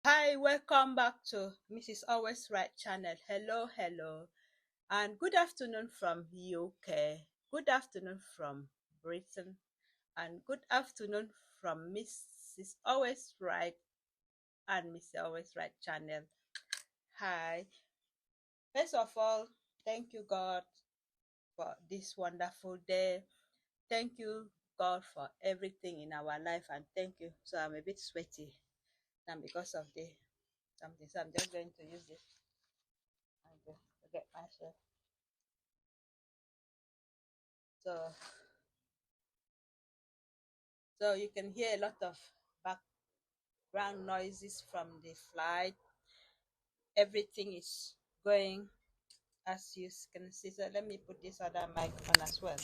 Hi, welcome back to Mrs. Always Right channel. Hello, and good afternoon from UK. Good afternoon from Britain, and good afternoon from Mrs. Always Right and Mr. Always Right channel. Hi. First of all, thank you God for this wonderful day. Thank you God for everything in our life, and thank you. So I'm a bit sweaty, and because of the something, so I'm just going to use this and to get myself. So, so you can hear a lot of background noises from the flight. Everything is going as you can see. So let me put this other microphone as well.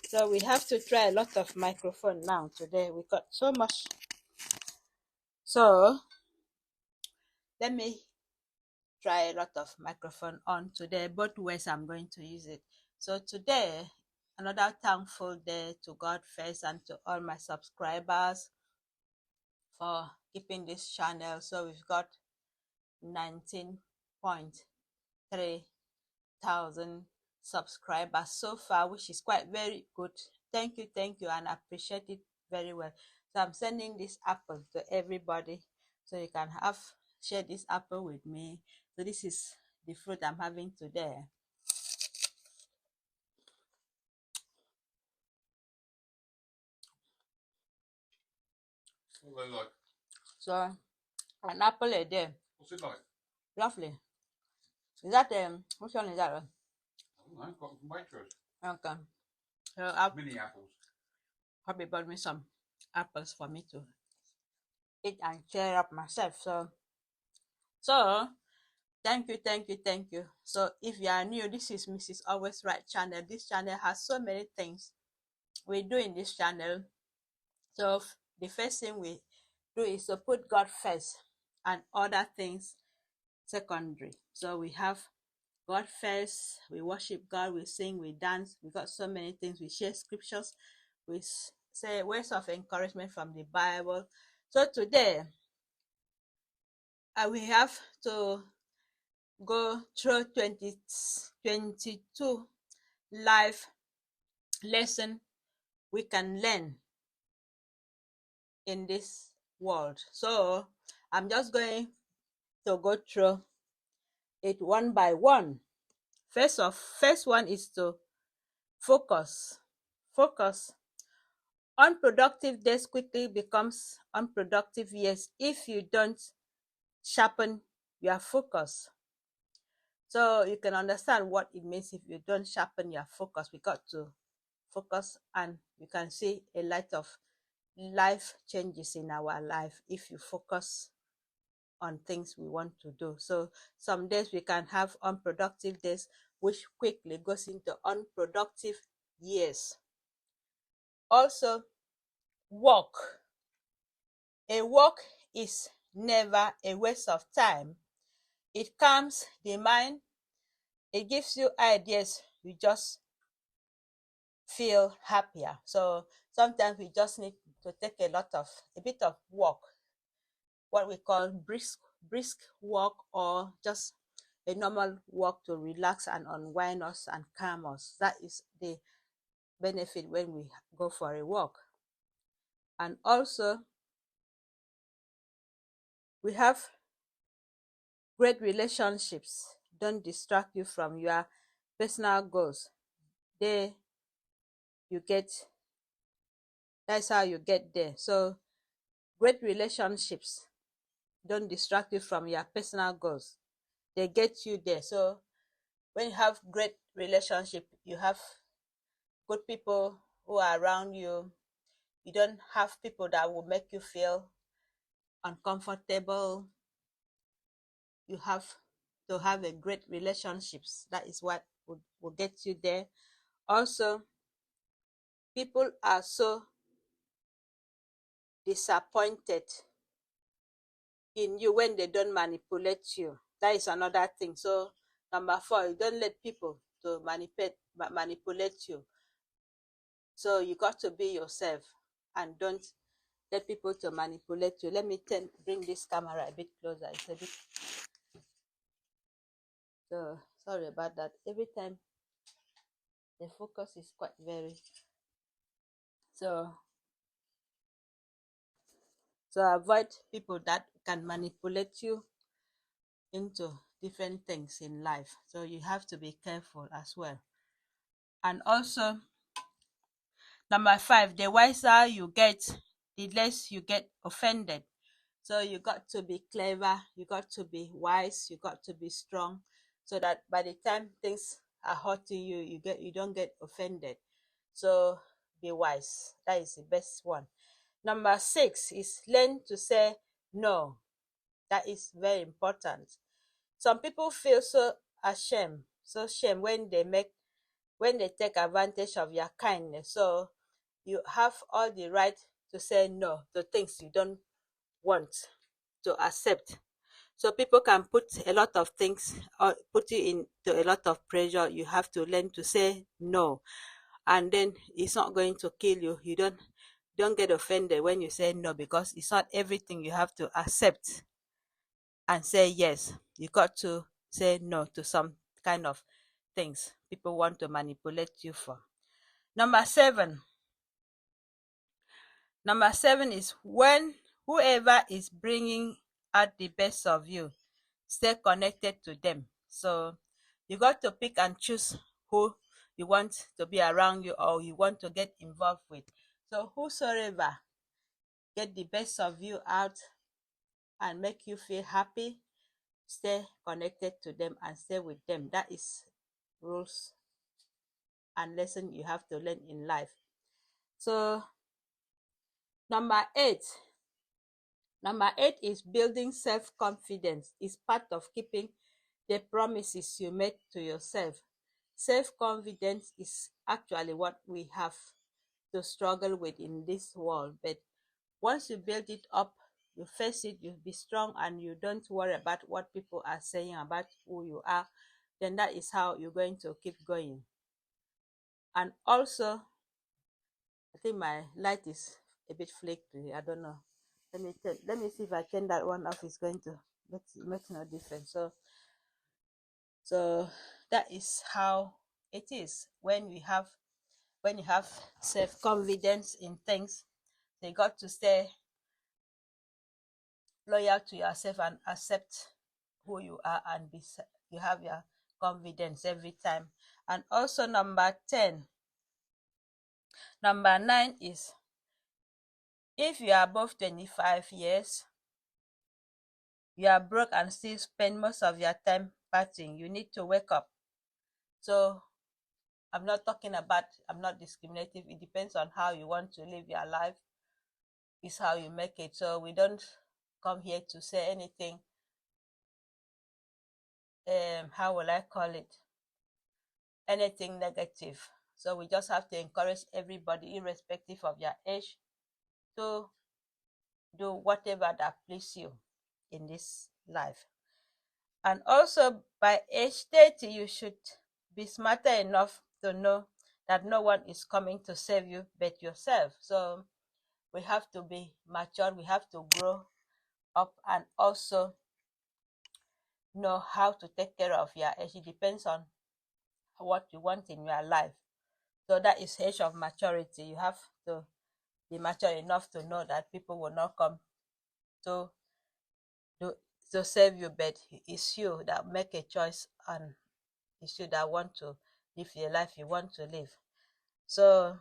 So we have to try a lot of microphone now today. We got so much. So let me try a lot of microphone on today. Both ways I'm going to use it. So today, another thankful day to God first and to all my subscribers for keeping this channel. So we've got 19.3 thousand subscribers so far, which is quite very good. Thank you, and I appreciate it very well. So I'm sending this apple to everybody so you can share this apple with me. So this is the fruit I'm having today. What are they like? So an apple a day. What's it like? Lovely. Is that which one is that? I don't know. Got them from Waitrose. Okay. So I'll mini apples. Probably bought me some apples for me to eat and cheer up myself. So thank you. So if you are new, this is Mrs. Always Right channel. This channel has so many things we do in this channel. So the first thing we do is to put God first and other things secondary. So we have God first, we worship God, we sing, we dance, we got so many things, we share scriptures, we say words of encouragement from the Bible. So today we have to go through 2022 life lesson we can learn in this world. So I'm just going to go through it one by one. First one is to focus. Unproductive days quickly becomes unproductive years if you don't sharpen your focus. So you can understand what it means if you don't sharpen your focus. We got to focus, and you can see a lot of life changes in our life if you focus on things we want to do. So some days we can have unproductive days, which quickly goes into unproductive years. Also, work. A work is never a waste of time. It calms the mind. It gives you ideas. You just feel happier. So sometimes we just need to take a bit of walk, what we call brisk walk, or just a normal walk to relax and unwind us and calm us. That is the benefit when we go for a walk. And also we have great relationships. Don't distract you from your personal goals. They you get That's how you get there. So great relationships don't distract you from your personal goals. They get you there. So when you have great relationship, you have good people who are around you. You don't have people that will make you feel uncomfortable. You have to have a great relationships. That is what will get you there. Also, people are so disappointed in you when they don't manipulate you. That is another thing. So number 4, you don't let people to manipulate you. So you got to be yourself and don't get people to manipulate you. Let me bring this camera a bit closer. It's a bit, so sorry about that. Every time the focus is quite very, so avoid people that can manipulate you into different things in life. So you have to be careful as well. And also, number 5, the wiser you get, the less you get offended. So you got to be clever, you got to be wise, you got to be strong, so that by the time things are hurting you, you don't get offended. So be wise. That is the best one. Number 6 is learn to say no. That is very important. Some people feel so ashamed, so shame when they take advantage of your kindness. So you have all the right to say no to things you don't want to accept. So people can put a lot of things or put you into a lot of pressure. You have to learn to say no, and then it's not going to kill you. You don't get offended when you say no, because it's not everything you have to accept and say yes. You got to say no to some kind of things people want to manipulate you for. Number 7. Number 7 is when whoever is bringing out the best of you, stay connected to them. So you got to pick and choose who you want to be around you or you want to get involved with. So whosoever get the best of you out and make you feel happy, stay connected to them and stay with them. That is rules and lesson you have to learn in life. So number 8. Number 8 is building self-confidence. It's part of keeping the promises you made to yourself. Self-confidence is actually what we have to struggle with in this world. But once you build it up, you face it, you be strong, and you don't worry about what people are saying about who you are, then that is how you're going to keep going. And also, I think my light is a bit flaky. I don't know. Let me see if I turn that one off. It's going to make no difference. So that is how it is when you have self-confidence in things. You got to stay loyal to yourself and accept who you are, and you have your confidence every time. And also number 9 is if you are above 25 years, you are broke and still spend most of your time partying, you need to wake up. So I'm not discriminative. It depends on how you want to live your life, is how you make it. So we don't come here to say anything, how will I call it, anything negative. So we just have to encourage everybody, irrespective of your age, to do whatever that pleases you in this life. And also by age 30, you should be smarter enough to know that no one is coming to save you but yourself. So we have to be mature, we have to grow up, and also know how to take care of your age. It depends on what you want in your life. So that is age of maturity. You have to be mature enough to know that people will not come to do to save you, but it's you that make a choice, and it's you that want to live the life you want to live. So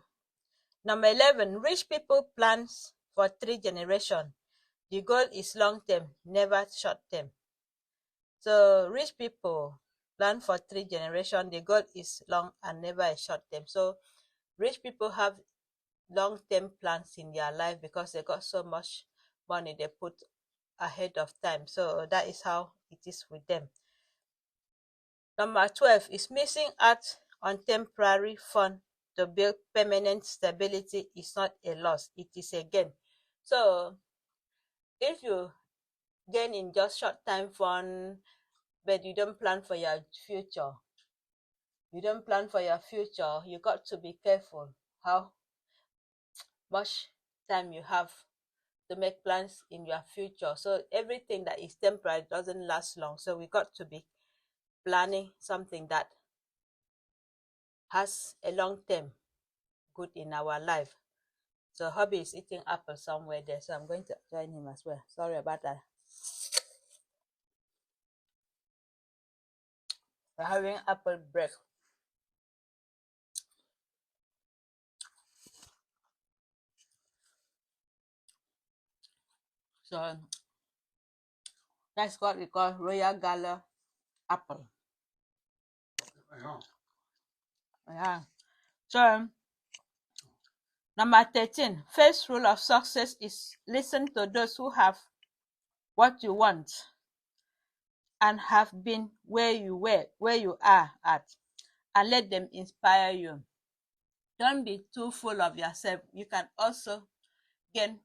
number 11, rich people plans for 3 generations. The goal is long term, never short term. So rich people plan for 3 generations. The goal is long and never a short term. So rich people have long-term plans in their life because they got so much money they put ahead of time. So that is how it is with them. Number 12 is missing out on temporary fun to build permanent stability is not a loss, it is a gain. So if you gain in just short time fun, but you don't plan for your future, you got to be careful how much time you have to make plans in your future. So everything that is temporary doesn't last long. So we got to be planning something that has a long term good in our life. So hubby is eating apple somewhere there, so I'm going to join him as well. Sorry about that. We're having apple break. So that's what we call Royal Gala apple. Yeah. So number 13, first rule of success is listen to those who have what you want and have been where you are at, and let them inspire you. Don't be too full of yourself. You can also gain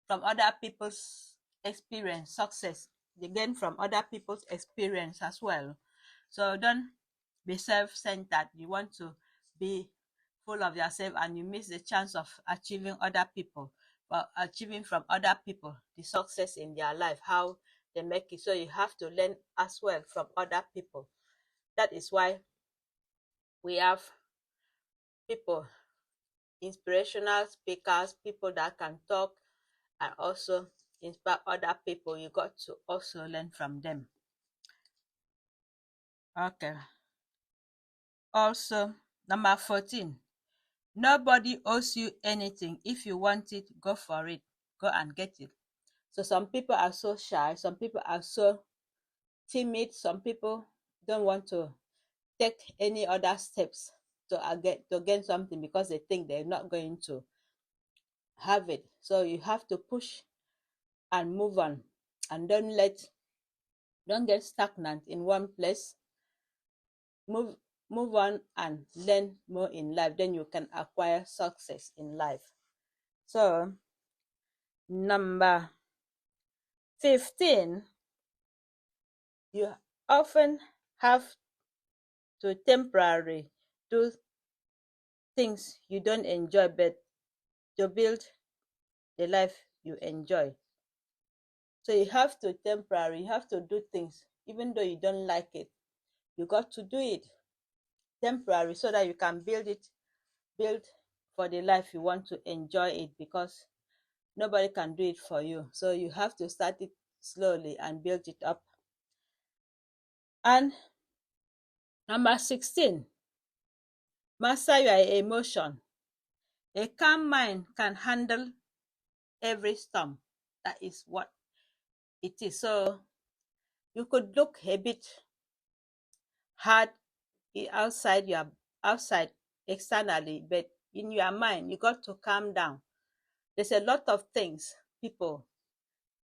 from other people's experience, success. You gain from other people's experience as well. So don't be self-centered. You want to be full of yourself and you miss the chance of achieving other people, but achieving from other people the success in their life, how they make it. So you have to learn as well from other people. That is why we have people, inspirational speakers, people that can talk and also inspire other people. You got to also learn from them. Okay. Also, number 14, nobody owes you anything. If you want it, go for it. Go and get it. So some people are so shy, some people are so timid, some people don't want to take any other steps to gain something because they think they're not going to have it. So you have to push and move on, and don't get stagnant in one place. Move on and learn more in life, then you can acquire success in life. So number 15, you often have to temporarily do things you don't enjoy, but to build the life you enjoy. So you have to temporarily, you have to do things even though you don't like it. You got to do it temporary so that you can build for the life you want to enjoy it, because nobody can do it for you. So you have to start it slowly and build it up. And number 16, master your emotion. A calm mind can handle every storm. That is what it is. So you could look a bit hard outside externally, but in your mind you got to calm down. There's a lot of things, people,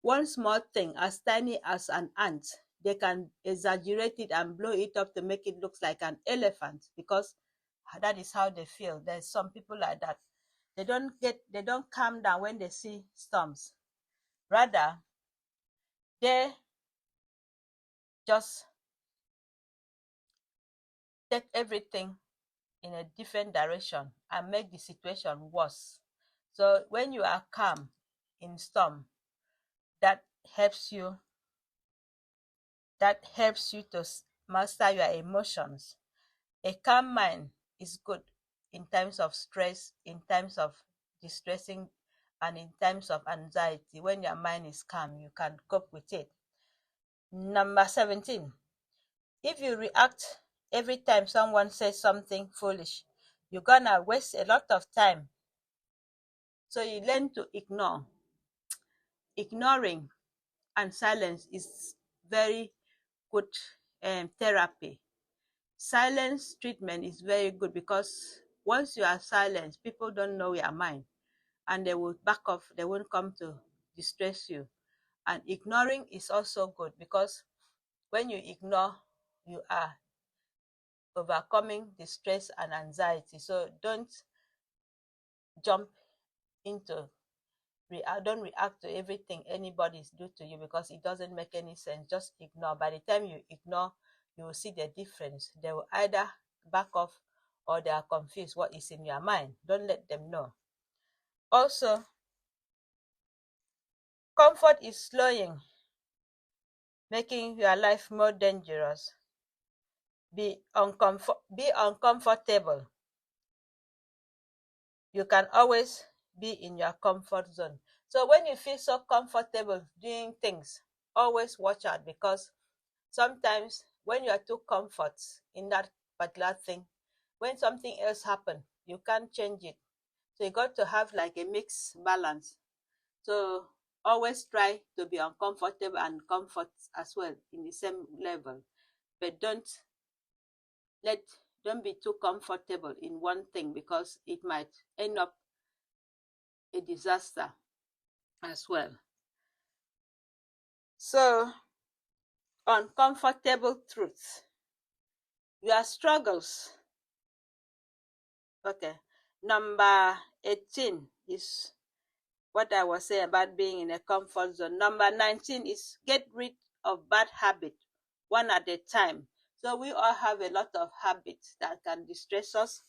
one small thing as tiny as an ant, they can exaggerate it and blow it up to make it look like an elephant, because that is how they feel. There's some people like that. They don't calm down when they see storms. Rather, they just take everything in a different direction and make the situation worse. So when you are calm in storm, that helps you to master your emotions. A calm mind is good in times of stress, in times of distressing, and in times of anxiety. When your mind is calm, you can cope with it. Number 17, if you react every time someone says something foolish, you're gonna waste a lot of time. So you learn to ignore. Ignoring and silence is very good therapy. Silence treatment is very good, because once you are silenced, people don't know your mind and they will back off. They won't come to distress you. And ignoring is also good, because when you ignore, you are overcoming the stress and anxiety. So don't jump into don't react to everything anybody's do to you, because it doesn't make any sense. Just ignore. By the time you ignore, you will see the difference. They will either back off or they are confused what is in your mind. Don't let them know. Also, Comfort is slowing, making your life more dangerous. Be uncomfortable. You can always be in your comfort zone. So when you feel so comfortable doing things, always watch out, because sometimes when you are too comfort in that particular thing, when something else happen, you can't change it. So you got to have like a mixed balance. So always try to be uncomfortable and comfort as well in the same level. But let don't be too comfortable in one thing, because it might end up a disaster as well. So uncomfortable truth. Your struggles. Okay. Number 18 is what I was saying about being in a comfort zone. Number 19 is get rid of bad habit one at a time. So we all have a lot of habits that can distress us.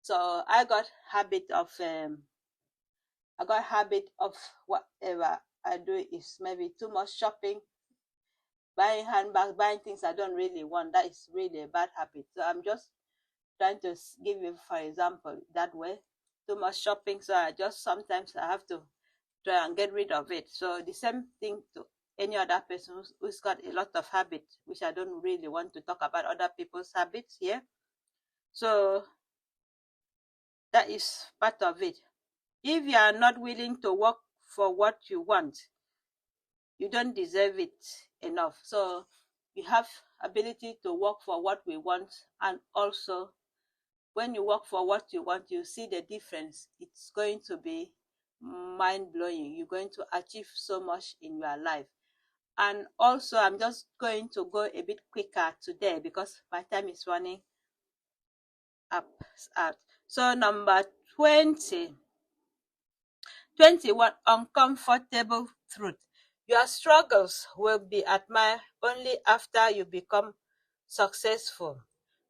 So I got habit of whatever I do is maybe too much shopping, buying handbags, buying things I don't really want. That is really a bad habit. So I'm just trying to give you, for example, that way. Too much shopping, so I just sometimes I have to try and get rid of it. So the same thing to any other person who's got a lot of habits, which I don't really want to talk about other people's habits here. So that is part of it. If you are not willing to work for what you want, you don't deserve it enough. So you have ability to work for what we want, and also when you work for what you want, you see the difference. It's going to be mind-blowing. You're going to achieve so much in your life. And also I'm just going to go a bit quicker today because my time is running up out. So number 20 21, uncomfortable truth. Your struggles will be admired only after you become successful.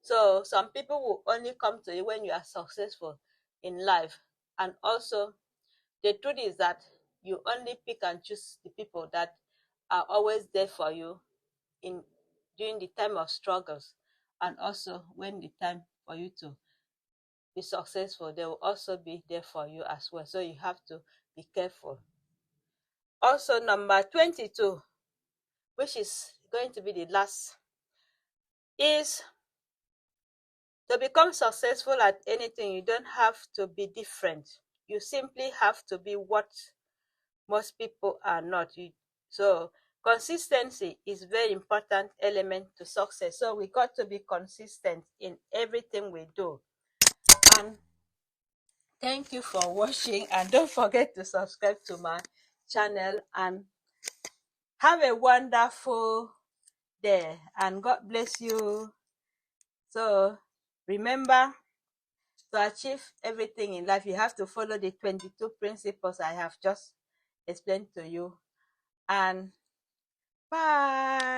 So some people will only come to you when you are successful in life. And also, the truth is that you only pick and choose the people that are always there for you in during the time of struggles, and also when the time for you to be successful, they will also be there for you as well. So you have to be careful. Also, number 22, which is going to be the last, is to become successful at anything, you don't have to be different. You simply have to be what most people are not. So consistency is very important element to success. So we got to be consistent in everything we do. And thank you for watching, and don't forget to subscribe to my channel, and have a wonderful day, and God bless you. So remember, to achieve everything in life, you have to follow the 22 principles I have just explained to you. And bye.